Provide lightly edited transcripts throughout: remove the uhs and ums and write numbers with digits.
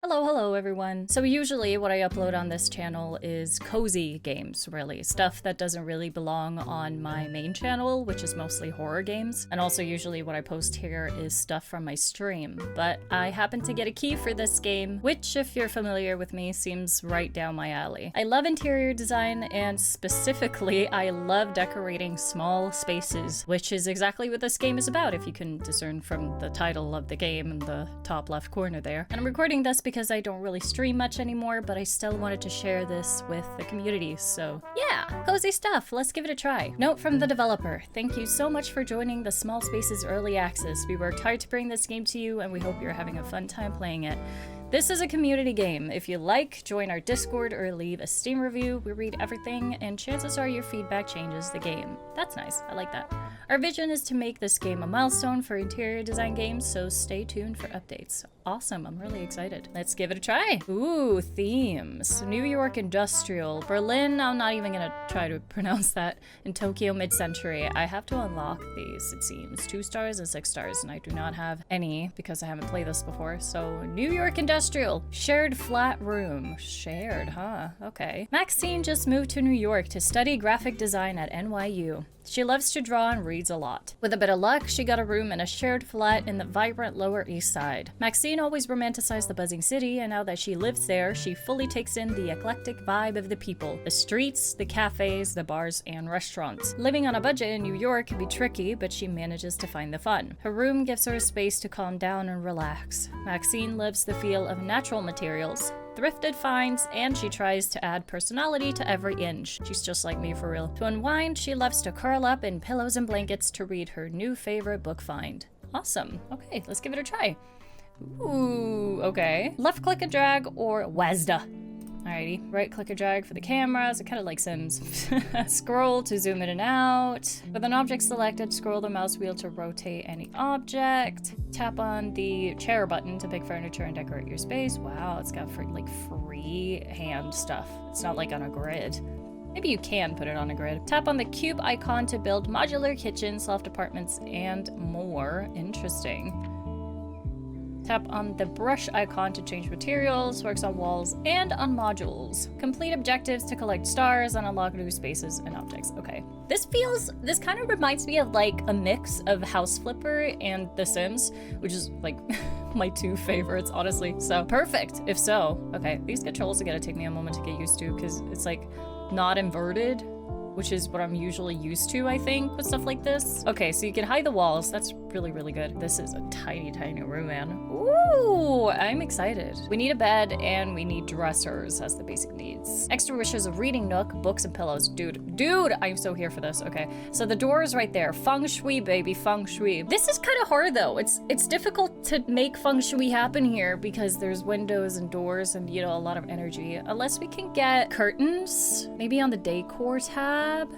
Hello everyone. So usually what I upload on this channel is cozy games, really. Stuff that doesn't really belong on my main channel, which is mostly horror games. And also usually what I post here is stuff from my stream. But I happen to get a key for this game, which if you're familiar with me, seems right down my alley. I love interior design and specifically I love decorating small spaces, which is exactly what this game is about if you can discern from the title of the game in the top left corner there. And I'm recording this because I don't really stream much anymore, but I still wanted to share this with the community, so yeah, cozy stuff, let's give it a try. Note from the developer, thank you so much for joining the Small Spaces Early Access. We worked hard to bring this game to you and we hope you're having a fun time playing it. This is a community game. If you like, join our Discord or leave a Steam review. We read everything, and chances are your feedback changes the game. That's nice, I like that. Our vision is to make this game a milestone for interior design games, so stay tuned for updates. Awesome, I'm really excited. Let's give it a try. Ooh, themes. New York Industrial. Berlin, I'm not even gonna try to pronounce that. In Tokyo Mid-Century. I have to unlock these, it seems. 2 stars and 6 stars, and I do not have any because I haven't played this before. So, New York Industrial. Shared flat room. Shared, huh? Okay. Maxine just moved to New York to study graphic design at NYU. She loves to draw and reads a lot. With a bit of luck, she got a room in a shared flat in the vibrant Lower East Side. Maxine always romanticized the buzzing city, and now that she lives there, she fully takes in the eclectic vibe of the people. The streets, the cafes, the bars, and restaurants. Living on a budget in New York can be tricky, but she manages to find the fun. Her room gives her a space to calm down and relax. Maxine lives the feel of natural materials, thrifted finds, and she tries to add personality to every inch. She's just like me for real. To unwind, she loves to curl up in pillows and blankets to read her new favorite book find. Awesome. Okay, let's give it a try. Ooh, okay. Left click and drag or WASD. Alrighty, right click or drag for the cameras. I kind of like Sims. Scroll to zoom in and out. With an object selected, scroll the mouse wheel to rotate any object. Tap on the chair button to pick furniture and decorate your space. Wow, it's got free hand stuff. It's not like on a grid. Maybe you can put it on a grid. Tap on the cube icon to build modular kitchens, loft apartments, and more. Interesting. Tap on the brush icon to change materials, works on walls, and on modules. Complete objectives to collect stars and unlock new spaces and objects. Okay. This kind of reminds me of like a mix of House Flipper and The Sims, which is like my 2 favorites, honestly. So perfect, if so. Okay, these controls are gonna take me a moment to get used to because it's like not inverted, which is what I'm usually used to, I think, with stuff like this. Okay, so you can hide the walls. That's really, really good. This is a tiny, tiny room, man. Ooh, I'm excited. We need a bed and we need dressers as the basic needs. Extra wishes of reading nook, books, and pillows. Dude, I'm so here for this. Okay, so the door is right there. Feng shui, baby, feng shui. This is kind of hard though. It's difficult to make feng shui happen here because there's windows and doors and, you know, a lot of energy. Unless we can get curtains, maybe on the decor tab.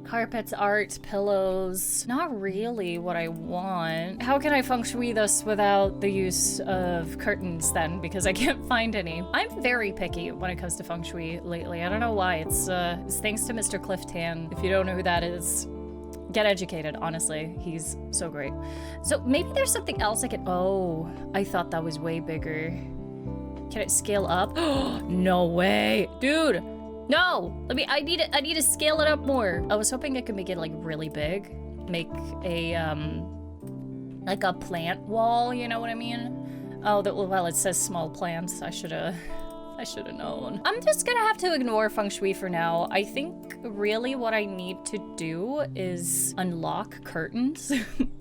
Carpets, art, pillows. Not really what I want. How can I feng shui this without the use of curtains then? Because I can't find any. I'm very picky when it comes to feng shui lately. I don't know why. It's thanks to Mr. Cliff Tan. If you don't know who that is, get educated, honestly. He's so great. So maybe there's something else I can... Oh, I thought that was way bigger. Can it scale up? No way. Dude. No! I need to scale it up more. I was hoping I could make it like really big. Make a, like a plant wall, you know what I mean? Oh, well, it says small plants. I should've known. I'm just gonna have to ignore feng shui for now. I think really what I need to do is unlock curtains.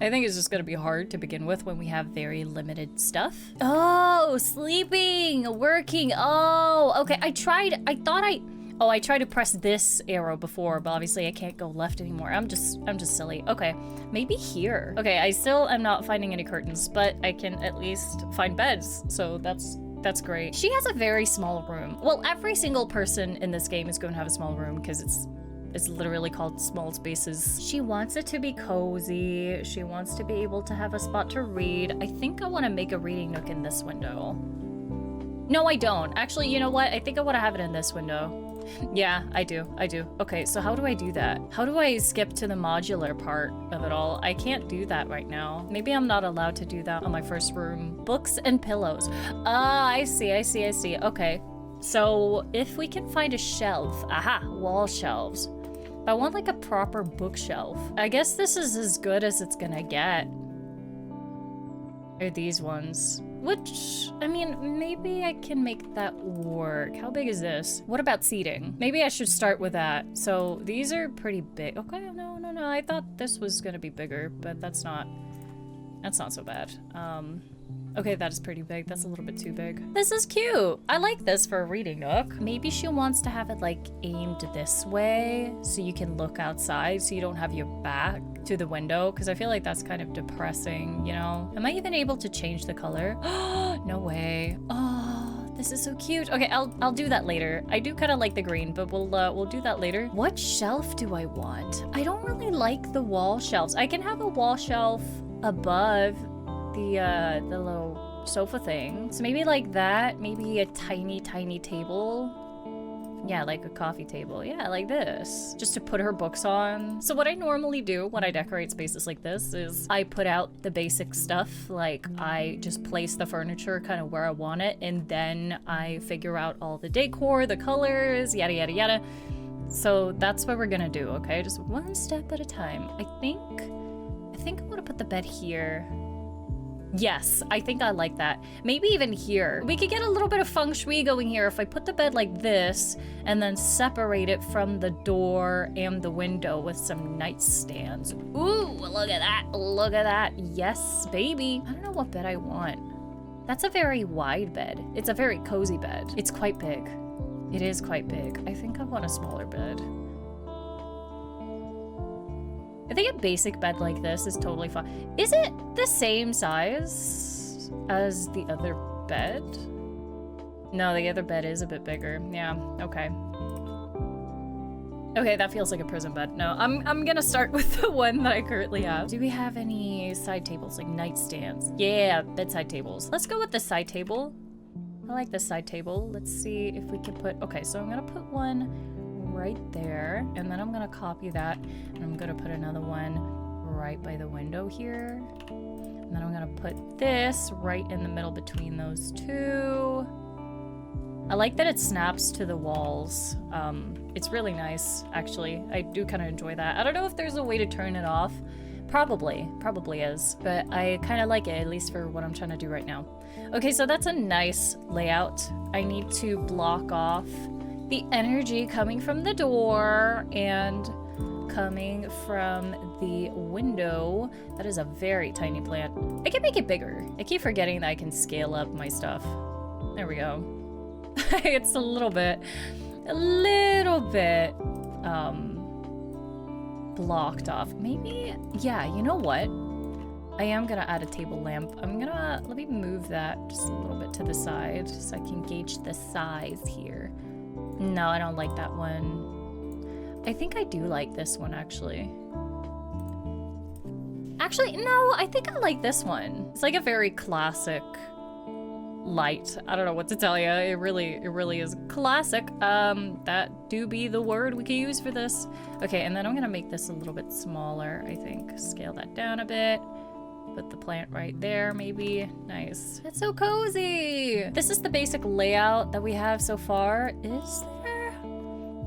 I think it's just gonna be hard to begin with when we have very limited stuff. Oh, sleeping, working. Oh, okay. I tried to press this arrow before, but obviously I can't go left anymore. I'm just silly. Okay, maybe here. Okay, I still am not finding any curtains, but I can at least find beds, so that's great. She has a very small room. Well, every single person in this game is going to have a small room because it's literally called Small Spaces. She wants it to be cozy. She wants to be able to have a spot to read. I think I want to make a reading nook in this window. No, I don't. Actually, you know what? I think I want to have it in this window. Yeah, I do. Okay, so how do I do that? How do I skip to the modular part of it all? I can't do that right now. Maybe I'm not allowed to do that on my first room. Books and pillows. Ah, I see. Okay. So if we can find a shelf, aha, wall shelves. But I want like a proper bookshelf. I guess this is as good as it's gonna get. Or these ones. Which, I mean, maybe I can make that work. How big is this? What about seating? Maybe I should start with that. So these are pretty big. Okay, no. I thought this was gonna be bigger, but that's not so bad. Okay, that is pretty big. That's a little bit too big. This is cute. I like this for a reading nook. Maybe she wants to have it like aimed this way so you can look outside so you don't have your back to the window, because I feel like that's kind of depressing, you know? Am I even able to change the color? No way. Oh, this is so cute. Okay, I'll do that later. I do kind of like the green, but we'll do that later. What shelf do I want? I don't really like the wall shelves. I can have a wall shelf above the little sofa thing. So maybe like that, maybe a tiny table. Yeah, like a coffee table. Yeah, like this. Just to put her books on. So what I normally do when I decorate spaces like this is I put out the basic stuff. Like I just place the furniture kind of where I want it, and then I figure out all the decor, the colors, yada yada yada. So that's what we're gonna do, okay? Just one step at a time. I think I want to put the bed here. Yes, I think I like that. Maybe even here. We could get a little bit of feng shui going here if I put the bed like this and then separate it from the door and the window with some nightstands. Ooh, look at that. Look at that. Yes, baby. I don't know what bed I want. That's a very wide bed. It's a very cozy bed. It's quite big. It is quite big. I think I want a smaller bed. I think a basic bed like this is totally fine. Is it the same size as the other bed? No, the other bed is a bit bigger. Yeah, okay. Okay, that feels like a prison bed. No, I'm gonna start with the one that I currently have. Do we have any side tables, like nightstands? Yeah, bedside tables. Let's go with the side table. I like the side table. Let's see if we can put, okay, so I'm gonna put one right there, and then I'm gonna copy that, and I'm gonna put another one right by the window here, and then I'm gonna put this right in the middle between those two. I like that it snaps to the walls. It's really nice, actually. I do kind of enjoy that. I don't know if there's a way to turn it off. Probably is, but I kind of like it, at least for what I'm trying to do right now. Okay, so that's a nice layout. I need to block off the energy coming from the door and coming from the window. That is a very tiny plant. I can make it bigger. I keep forgetting that I can scale up my stuff. There we go. It's a little bit blocked off. Maybe, yeah, you know what? I am gonna add a table lamp. Let me move that just a little bit to the side so I can gauge the size here. No, I don't like that one. I think I do like this one, actually. Actually, no, I think I like this one. It's like a very classic light. I don't know what to tell you. It really is classic. That do be the word we could use for this. Okay, and then I'm gonna make this a little bit smaller, I think. Scale that down a bit. Put the plant right there, maybe. Nice. It's so cozy. This is the basic layout that we have so far. Is there?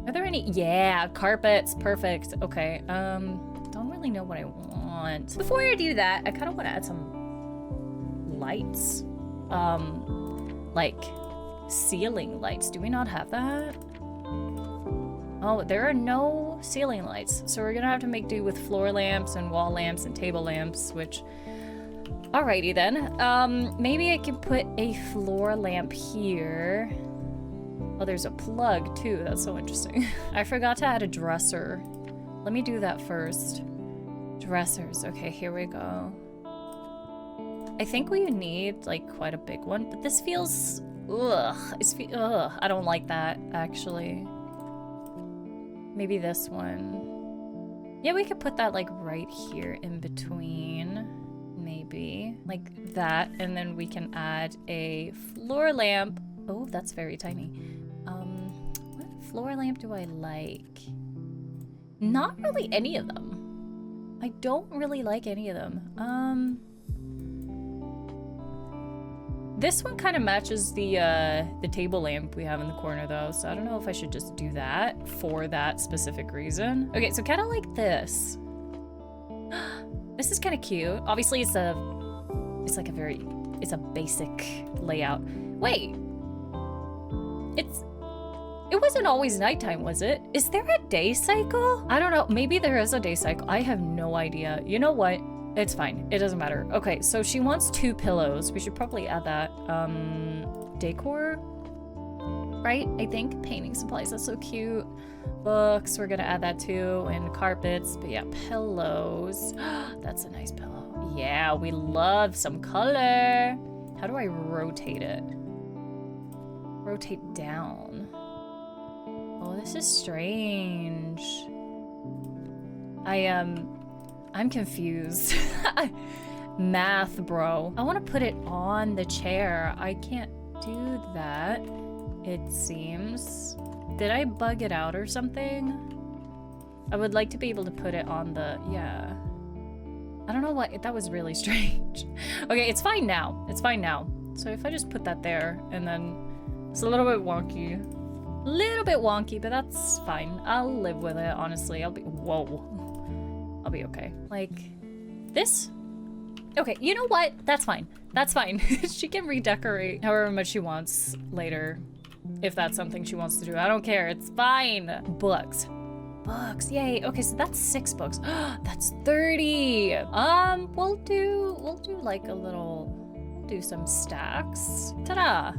Are there any? Yeah, carpets. Perfect. Okay. Don't really know what I want. Before I do that, I kind of want to add some lights. Like ceiling lights. Do we not have that? Oh, there are no ceiling lights. So we're gonna have to make do with floor lamps and wall lamps and table lamps, which... Alrighty then. Maybe I can put a floor lamp here. Oh, there's a plug too. That's so interesting. I forgot to add a dresser. Let me do that first. Dressers. Okay, here we go. I think we need like quite a big one, but this feels... Ugh. I don't like that, actually. Maybe this one. Yeah, we could put that like right here in between. Maybe. Like that. And then we can add a floor lamp. Oh, that's very tiny. What floor lamp do I like? Not really any of them. I don't really like any of them. This one kind of matches the table lamp we have in the corner though, so I don't know if I should just do that for that specific reason. Okay, so kind of like this. This is kind of cute. Obviously it's a basic layout. Wait. It wasn't always nighttime, was it? Is there a day cycle? I don't know. Maybe there is a day cycle. I have no idea. You know what? It's fine. It doesn't matter. Okay, so she wants 2 pillows. We should probably add that. Decor? Right? I think. Painting supplies. That's so cute. Books. We're gonna add that too. And carpets. But yeah, pillows. That's a nice pillow. Yeah, we love some color. How do I rotate it? Rotate down. Oh, this is strange. I'm confused. Math, bro. I want to put it on the chair. I can't do that, it seems. Did I bug it out or something? I would like to be able to put it on the, yeah. I don't know what, that was really strange. Okay, it's fine now. It's fine now. So if I just put that there and then it's a little bit wonky. Little bit wonky, but that's fine. I'll live with it, honestly. Whoa. I'll be okay. Like, this? Okay, you know what? That's fine. That's fine. She can redecorate however much she wants later. If that's something she wants to do. I don't care. It's fine. Books. Books. Yay. Okay, so that's 6 books. That's 30. We'll do like a little, do some stacks. Ta-da.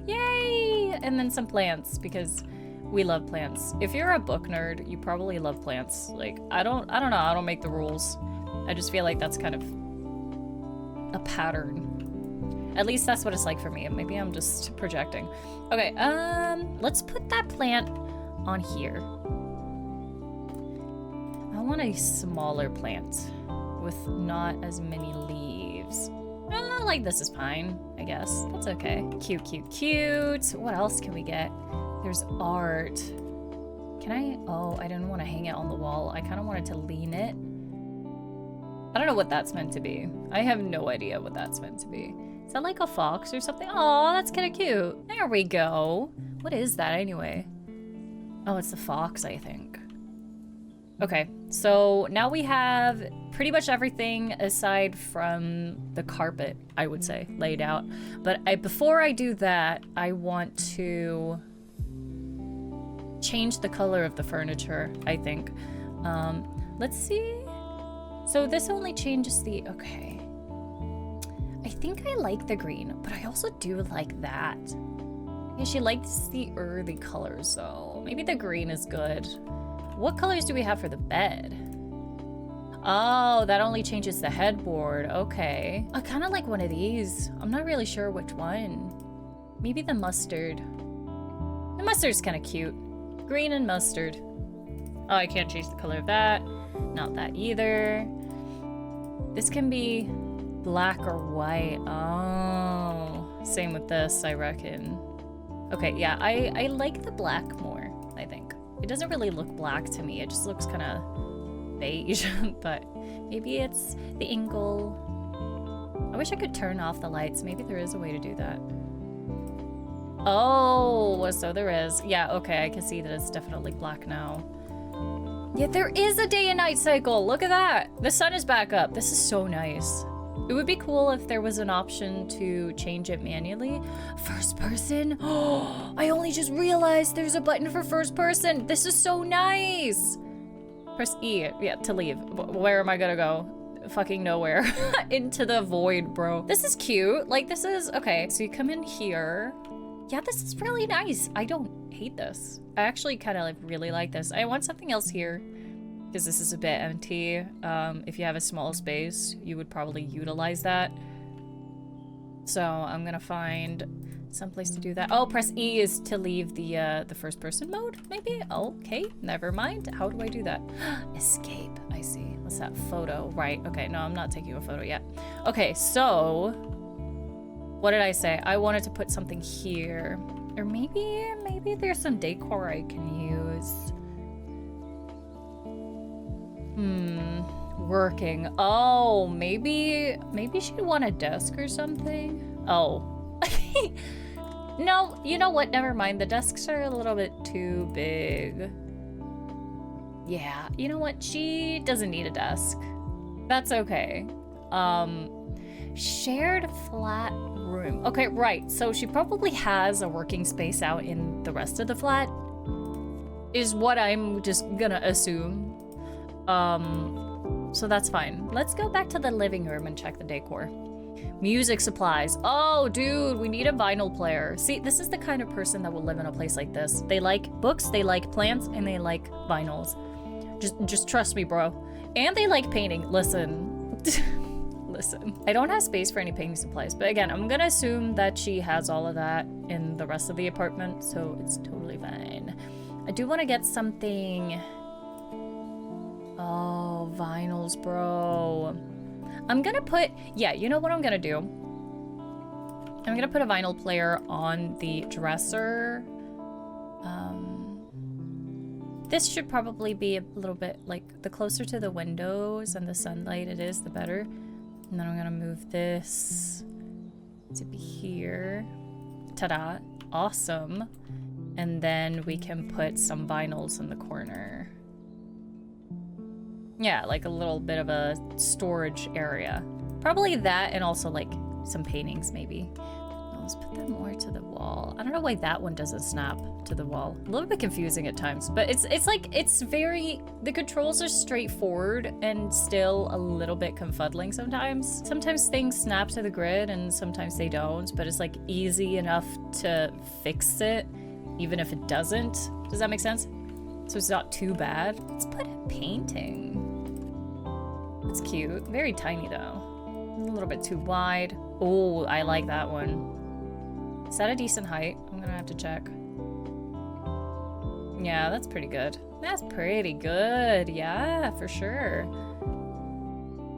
Yay! And then some plants, because we love plants. If you're a book nerd, you probably love plants. Like, I don't know, I don't make the rules. I just feel like that's kind of a pattern. At least that's what it's like for me. Maybe I'm just projecting. Okay, let's put that plant on here. I want a smaller plant with not as many leaves. Like this is fine, I guess. That's okay. Cute, cute, cute. What else can we get? There's art. Can I? Oh, I didn't want to hang it on the wall. I kind of wanted to lean it. I don't know what that's meant to be. I have no idea what that's meant to be. Is that like a fox or something? Oh, that's kind of cute. There we go. What is that anyway? Oh, it's the fox, I think. Okay, so now we have pretty much everything aside from the carpet, I would say, laid out. But before I do that, I want to change the color of the furniture, I think. Let's see. So this only changes the, okay. I think I like the green, but I also do like that. Yeah, she likes the earthy colors, so maybe the green is good. What colors do we have for the bed? Oh, that only changes the headboard. Okay. I kind of like one of these. I'm not really sure which one. Maybe the mustard. The mustard's kind of cute. Green and mustard. Oh, I can't change the color of that. Not that either. This can be black or white. Oh, same with this, I reckon. Okay, yeah, I like the black more, I think. It doesn't really look black to me. It just looks kind of beige, but maybe it's the angle. I wish I could turn off the lights. Maybe there is a way to do that. Oh, so there is. Yeah, okay, I can see that it's definitely black now. Yeah, there is a day and night cycle. Look at that. The sun is back up. This is so nice. It would be cool if there was an option to change it manually. First person? Oh, I only just realized there's a button for first person. This is so nice. Press E, yeah, to leave. Where am I gonna go? Fucking nowhere. Into the void, bro. This is cute. Like, this is, okay, so you come in here. Yeah, this is really nice. I don't hate this. I actually kind of like really like this. I want something else here, because this is a bit empty. If you have a small space, you would probably utilize that. So I'm gonna find someplace to do that. Oh, press E is to leave the first person mode, maybe? Okay, never mind. How do I do that? Escape, I see. What's that? Photo, right. Okay, no, I'm not taking a photo yet. Okay, so what did I say? I wanted to put something here. Or maybe there's some decor I can use. Working. Oh, maybe she'd want a desk or something. Oh. No, you know what? Never mind. The desks are a little bit too big. Yeah, you know what? She doesn't need a desk. That's okay. Shared flat room. Okay, right. So she probably has a working space out in the rest of the flat, is what I'm just gonna assume. So that's fine. Let's go back to the living room and check the decor. Music supplies. Oh, dude, we need a vinyl player. See, this is the kind of person that will live in a place like this. They like books, they like plants, and they like vinyls. Just trust me, bro. And they like painting. Listen. Listen. I don't have space for any painting supplies, but again, I'm gonna assume that she has all of that in the rest of the apartment, so it's totally fine. I do want to get something... Oh, vinyls, bro. I'm gonna put... Yeah, you know what I'm gonna do? I'm gonna put a vinyl player on the dresser. This should probably be a little bit, like, the closer to the windows and the sunlight it is, the better. And then I'm gonna move this to be here. Ta-da. Awesome. And then we can put some vinyls in the corner. Yeah, like a little bit of a storage area. Probably that and also like some paintings maybe. Let's put that more to the wall. I don't know why that one doesn't snap to the wall. A little bit confusing at times, but it's very, the controls are straightforward and still a little bit confuddling sometimes. Sometimes things snap to the grid and sometimes they don't, but it's like easy enough to fix it even if it doesn't. Does that make sense? So it's not too bad. Let's put a painting. It's cute. Very tiny though. A little bit too wide. Oh, I like that one. Is that a decent height? I'm gonna have to check. Yeah, that's pretty good. That's pretty good. Yeah, for sure.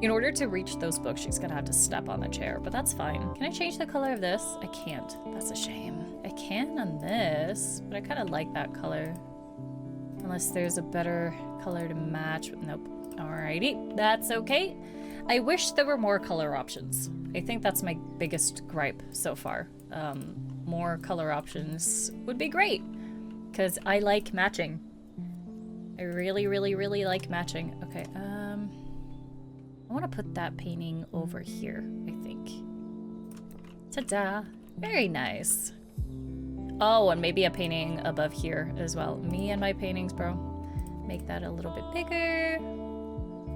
In order to reach those books, she's gonna have to step on the chair, but that's fine. Can I change the color of this? I can't. That's a shame. I can on this, but I kind of like that color. Unless there's a better color to match. Nope. Alrighty, that's okay. I wish there were more color options. I think that's my biggest gripe so far. More color options would be great, because I like matching. I really, really, really like matching. Okay, I want to put that painting over here, I think. Ta-da! Very nice. Oh, and maybe a painting above here as well. Me and my paintings, bro. Make that a little bit bigger.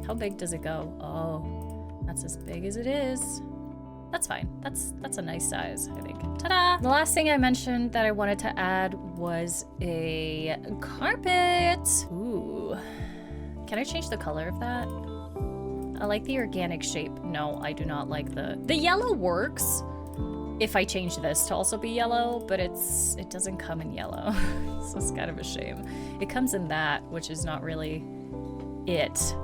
How big does it go? Oh, that's as big as it is. That's fine. That's a nice size, I think. Ta-da! The last thing I mentioned that I wanted to add was a carpet. Ooh. Can I change the color of that? I like the organic shape. No, I do not like the yellow works if I change this to also be yellow, but it doesn't come in yellow. So it's kind of a shame. It comes in that, which is not really it.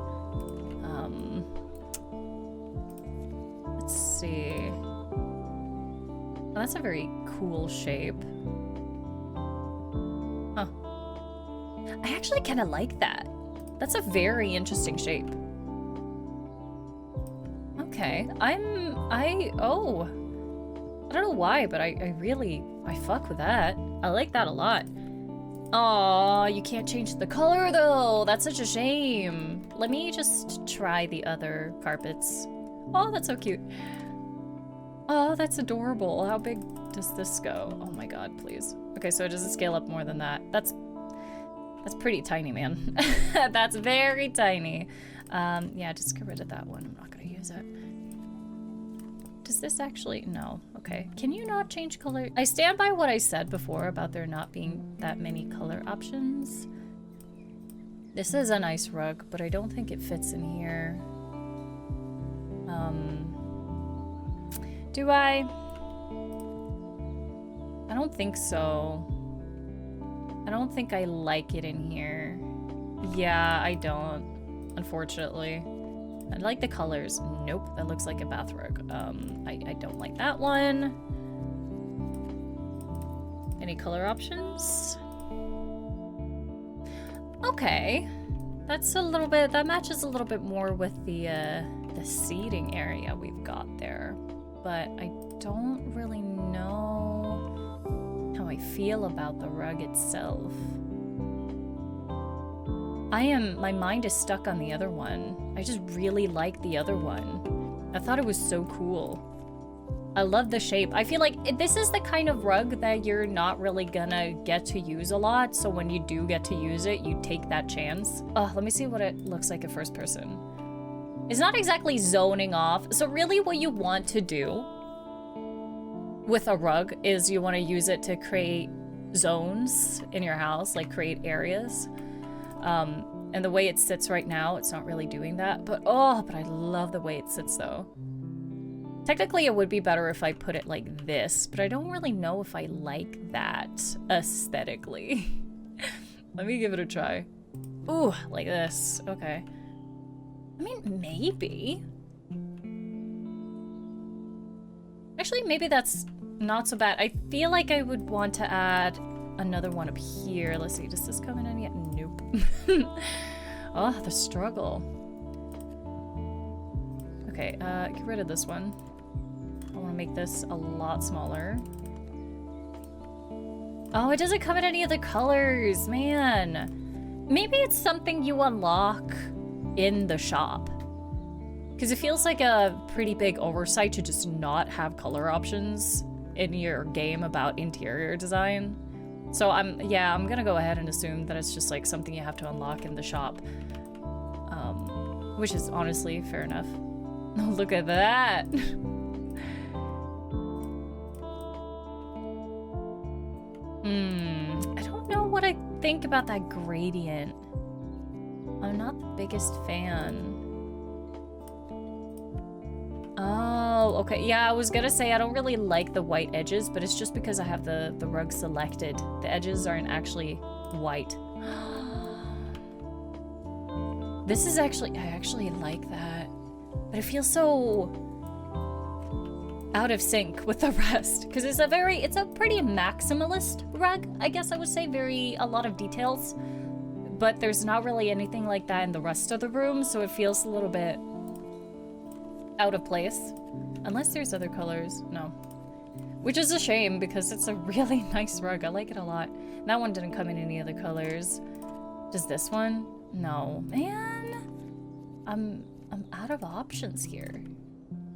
Let's see. Oh, that's a very cool shape. Huh. I actually kind of like that. That's a very interesting shape. Okay, I don't know why, but I fuck with that. I like that a lot. Aw, you can't change the color though. That's such a shame. Let me just try the other carpets. Oh, that's so cute. Oh, that's adorable. How big does this go? Oh my god, please. Okay, so it doesn't scale up more than that. That's pretty tiny, man. That's very tiny. Yeah, just get rid of that one. I'm not gonna use it. Does this actually? No. Okay. Can you not change color? I stand by what I said before about there not being that many color options. This is a nice rug, but I don't think it fits in here. Do I? I don't think so. I don't think I like it in here. Yeah, I don't, unfortunately. I like the colors. Nope, that looks like a bath rug. I don't like that one. Any color options? Okay. That's a little bit, that matches a little bit more with the seating area we've got there. But I don't really know how I feel about the rug itself. My mind is stuck on the other one. I just really like the other one. I thought it was so cool. I love the shape. I feel like this is the kind of rug that you're not really gonna get to use a lot, so when you do get to use it, you take that chance. Oh, let me see what it looks like at first person. It's not exactly zoning off. So really what you want to do with a rug is you want to use it to create zones in your house, like create areas. And the way it sits right now, it's not really doing that. But I love the way it sits though. Technically, it would be better if I put it like this, but I don't really know if I like that aesthetically. Let me give it a try. Ooh, like this. Okay. I mean, maybe. Actually, maybe that's not so bad. I feel like I would want to add another one up here. Let's see, does this come in yet? Nope. Oh, the struggle. Okay, get rid of this one. I want to make this a lot smaller. Oh, it doesn't come in any other colors, man. Maybe it's something you unlock in the shop. Because it feels like a pretty big oversight to just not have color options in your game about interior design. So I'm gonna go ahead and assume that it's just like something you have to unlock in the shop. Which is honestly fair enough. Look at that. I don't know what I think about that gradient. I'm not the biggest fan. Oh, okay. Yeah, I was gonna say I don't really like the white edges, but it's just because I have the rug selected. The edges aren't actually white. This is actually, I actually like that. But it feels so out of sync with the rest. Because it's a pretty maximalist rug, I guess I would say. A lot of details. But there's not really anything like that in the rest of the room, so it feels a little bit out of place. Unless there's other colors. No. Which is a shame, because it's a really nice rug. I like it a lot. That one didn't come in any other colors. Does this one? No. Man! I'm out of options here.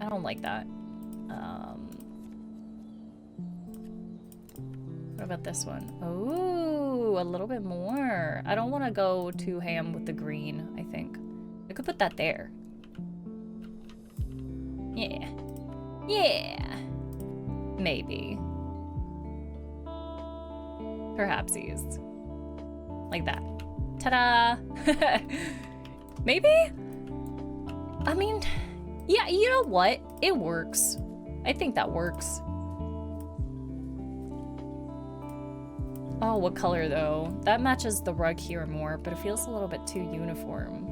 I don't like that. What about this one? Oh, a little bit more. I don't want to go too ham with the green, I think. I could put that there. Yeah. Yeah. Maybe. Perhapsies. Like that. Ta-da! Maybe? I mean, yeah, you know what? It works. I think that works. Oh, what color though? That matches the rug here more, but it feels a little bit too uniform.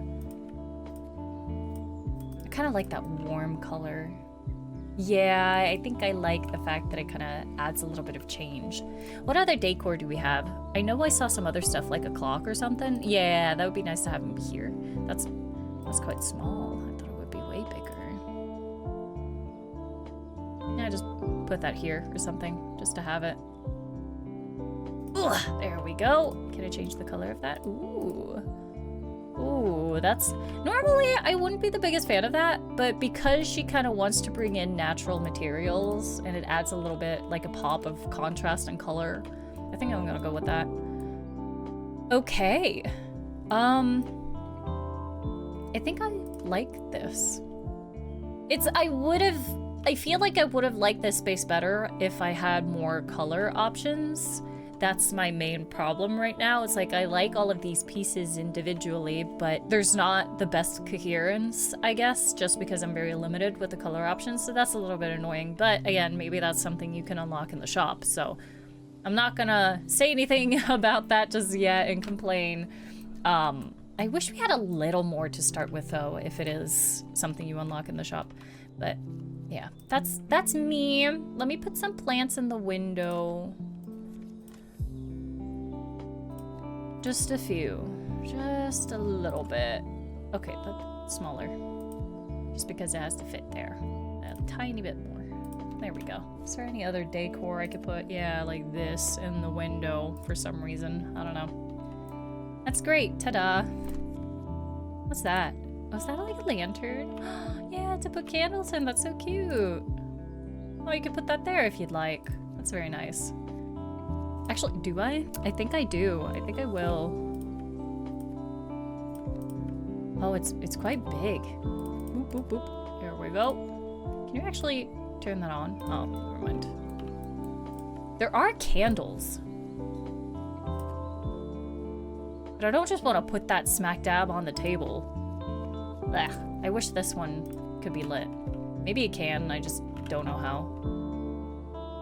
I kind of like that warm color. Yeah, I think I like the fact that it kind of adds a little bit of change. What other decor do we have? I know I saw some other stuff like a clock or something. Yeah, that would be nice to have them here. That's quite small. I thought it would be way bigger. Yeah, just put that here or something, just to have it. Ugh, there we go. Can I change the color of that? Ooh. Ooh, that's... Normally, I wouldn't be the biggest fan of that, but because she kind of wants to bring in natural materials and it adds a little bit, like a pop of contrast and color, I think I'm gonna go with that. Okay. I think I like this. I feel like I would have liked this space better if I had more color options. That's my main problem right now. It's like I like all of these pieces individually, but there's not the best coherence, I guess, just because I'm very limited with the color options. So that's a little bit annoying. But again, maybe that's something you can unlock in the shop. So I'm not gonna say anything about that just yet and complain. I wish we had a little more to start with though, if it is something you unlock in the shop. But yeah, that's me. Let me put some plants in the window. Just a few. Just a little bit. Okay, that's smaller. Just because it has to fit there. A tiny bit more. There we go. Is there any other decor I could put? Yeah, like this in the window for some reason. I don't know. That's great. Ta-da. What's that? Oh, is that like a lantern? Yeah, to put candles in. That's so cute. Oh, you could put that there if you'd like. That's very nice. Actually, do I? I think I do. I think I will. Oh, it's quite big. Boop, boop, boop. Here we go. Can you actually turn that on? Oh, never mind. There are candles. But I don't just want to put that smack dab on the table. Ugh, I wish this one could be lit. Maybe it can, I just don't know how.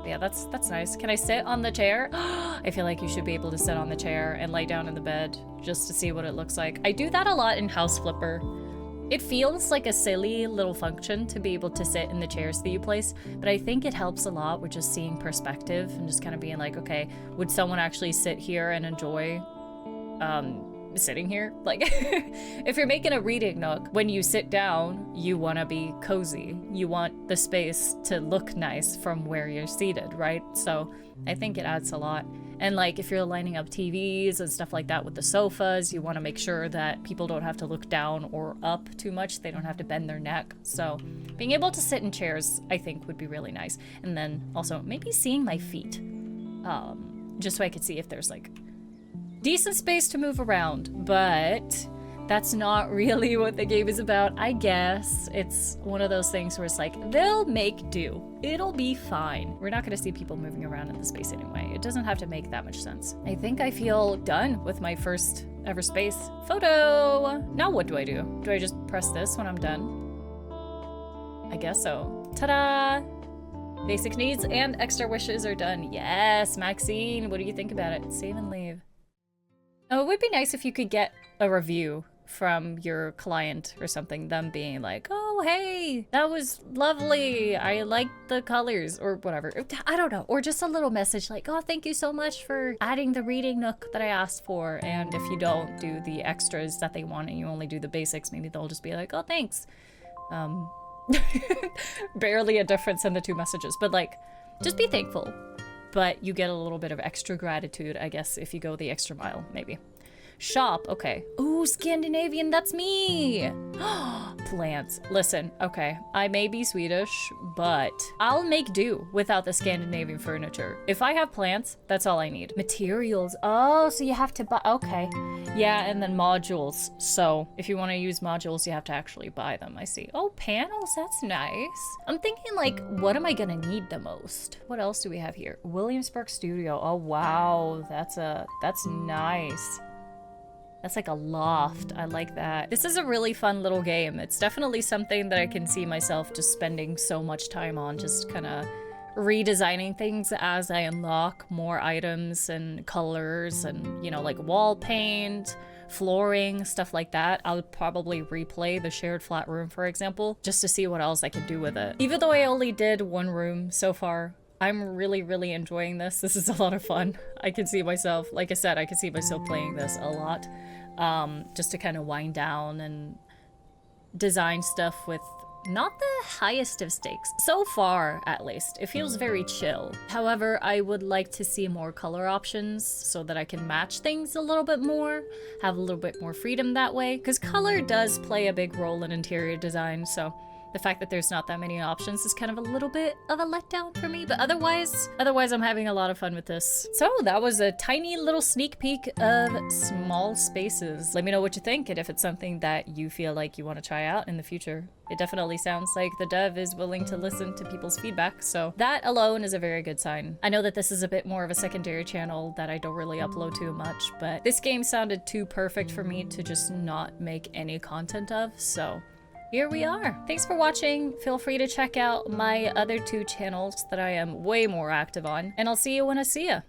Yeah, that's nice. Can I sit on the chair? I feel like you should be able to sit on the chair and lay down in the bed just to see what it looks like. I do that a lot in House Flipper. It feels like a silly little function to be able to sit in the chairs that you place, but I think it helps a lot with just seeing perspective and just kind of being like, okay, would someone actually sit here and enjoy sitting here? Like, if you're making a reading nook, when you sit down, you want to be cozy. You want the space to look nice from where you're seated, right? So I think it adds a lot. And like, if you're lining up TVs and stuff like that with the sofas, you want to make sure that people don't have to look down or up too much. They don't have to bend their neck. So being able to sit in chairs, I think, would be really nice. And then also maybe seeing my feet, just so I could see if there's like decent space to move around, but that's not really what the game is about. I guess it's one of those things where it's like, they'll make do. It'll be fine. We're not gonna see people moving around in the space anyway. It doesn't have to make that much sense. I think I feel done with my first ever space photo. Now what do I do? Do I just press this when I'm done? I guess so. Ta-da! Basic needs and extra wishes are done. Yes, Maxine, what do you think about it? Save and leave. Oh, it would be nice if you could get a review from your client or something, them being like, oh, hey, that was lovely. I like the colors or whatever. I don't know. Or just a little message like, oh, thank you so much for adding the reading nook that I asked for. And if you don't do the extras that they want and you only do the basics, maybe they'll just be like, oh, thanks. Barely a difference in the two messages, but like, just be thankful. But you get a little bit of extra gratitude, I guess, if you go the extra mile, maybe. Shop, okay. Ooh, Scandinavian, that's me! Plants. Listen, okay, I may be Swedish, but I'll make do without the Scandinavian furniture. If I have plants, that's all I need. Materials, oh, so you have to buy, okay. Yeah, and then modules. So if you want to use modules, you have to actually buy them, I see. Oh, panels, that's nice. I'm thinking like, what am I gonna need the most? What else do we have here? Williamsburg Studio, oh wow, that's nice. That's like a loft. I like that. This is a really fun little game. It's definitely something that I can see myself just spending so much time on, just kind of redesigning things as I unlock more items and colors and, you know, like wall paint, flooring, stuff like that. I'll probably replay the shared flat room, for example, just to see what else I can do with it. Even though I only did one room so far, I'm really enjoying this. This is a lot of fun. I can see myself, like I said, I can see myself playing this a lot. Just to kind of wind down and design stuff with not the highest of stakes. So far, at least. It feels very chill. However, I would like to see more color options so that I can match things a little bit more, have a little bit more freedom that way, because color does play a big role in interior design, so the fact that there's not that many options is kind of a little bit of a letdown for me, but otherwise I'm having a lot of fun with this. So that was a tiny little sneak peek of Small Spaces. Let me know what you think and if it's something that you feel like you want to try out in the future. It definitely sounds like the dev is willing to listen to people's feedback, so that alone is a very good sign. I know that this is a bit more of a secondary channel that I don't really upload too much, but this game sounded too perfect for me to just not make any content of, so here we are. Thanks for watching. Feel free to check out my other two channels that I am way more active on, and I'll see you when I see ya.